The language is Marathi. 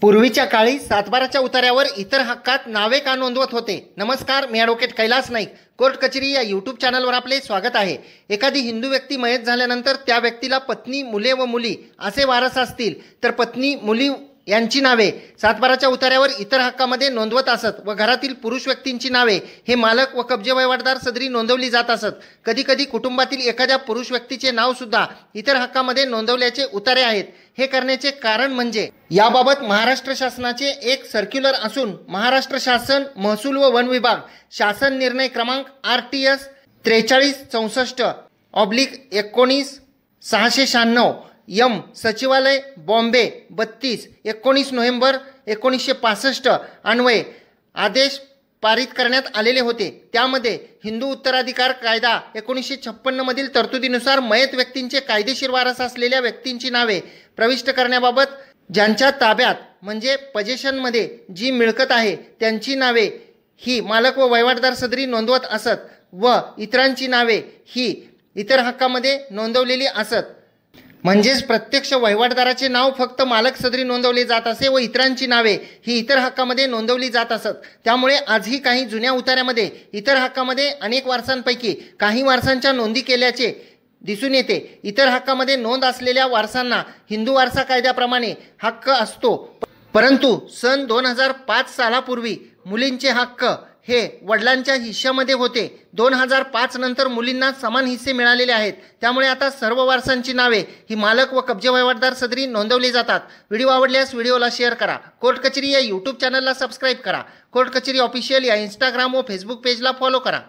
पूर्वीच्या काळी सातबाराच्या उतार्यावर इतर हक्कात नावे का नोंदवत होते? नमस्कार, मी ॲडव्होकेट कैलास नाईक. कोर्ट कचेरी या यूट्यूब चॅनलवर आपले स्वागत आहे. एखादी हिंदू व्यक्ती मयत झाल्यानंतर त्या व्यक्तीला पत्नी, मुले व मुली असे वारस असतील तर पत्नी, मुली यांची नावे सातबाराच्या उतार्यावर इतर हक्कामध्ये नोंदवत असत व घरातील पुरुष व्यक्तींची नावे हे मालक व कब्जे वहिवाटदार सदरी नोंदवली जात असत. कधी कधी कुटुंबातील एखाद्या पुरुष व्यक्तीचे नाव सुद्धा इतर हक्कामध्ये नोंदवल्याचे उतारे आहेत. हे करण्याचे कारण म्हणजे याबाबत महाराष्ट्र शासनाचे एक सर्क्युलर असून महाराष्ट्र शासन महसूल व वन विभाग शासन निर्णय क्रमांक RTS 4364/19/696 यम सचिवालय बॉम्बे 32/19 नोव्हेंबर 1965 अन्वये आदेश पारित करण्यात आलेले होते. त्यामध्ये हिंदू उत्तराधिकार कायदा 1956 मधील तरतुदीनुसार मयत व्यक्तींचे कायदेशीर वारस असलेल्या व्यक्तींची नावे प्रविष्ट करण्याबाबत ज्यांच्या ताब्यात म्हणजे पजेशनमध्ये जी मिळकत आहे त्यांची नावे ही मालक व वहिवाटदार सदरी नोंदवत असत व इतरांची नावे ही इतर हक्कामध्ये नोंदवलेली असत. म्हणजेच प्रत्यक्ष वहिवाटदाराचे नाव फक्त मालक सदरी नोंदवले जात असे व इतरांची नावे ही इतर हक्कामध्ये नोंदवली जात असत. त्यामुळे आजही काही जुन्या उतार्यामध्ये इतर हक्कामध्ये अनेक वारसांपैकी काही वारसांच्या नोंदी केल्याचे दिसून येते. इतर हक्कामध्ये नोंद असलेल्या वारसांना हिंदू वारसा कायद्याप्रमाणे हक्क असतो. परंतु सन 2005 सालापूर्वी मुलींचे हक्क हे वडिलांच्या हिश्श्यामध्ये होते. 2005 नंतर मुलींना समान हिस्से मिळालेले आहेत. त्यामुळे आता सर्व वारसांची नावे ही मालक व कब्जे वहिवाटदार सदरी नोंदवली जातात. व्हिडिओ आवडल्यास व्हिडिओला शेअर करा. कोर्ट कचेरी या यूट्यूब चॅनलला सबस्क्राईब करा. कोर्ट कचेरी ऑफिशियल या इंस्टाग्राम व फेसबुक पेजला फॉलो करा.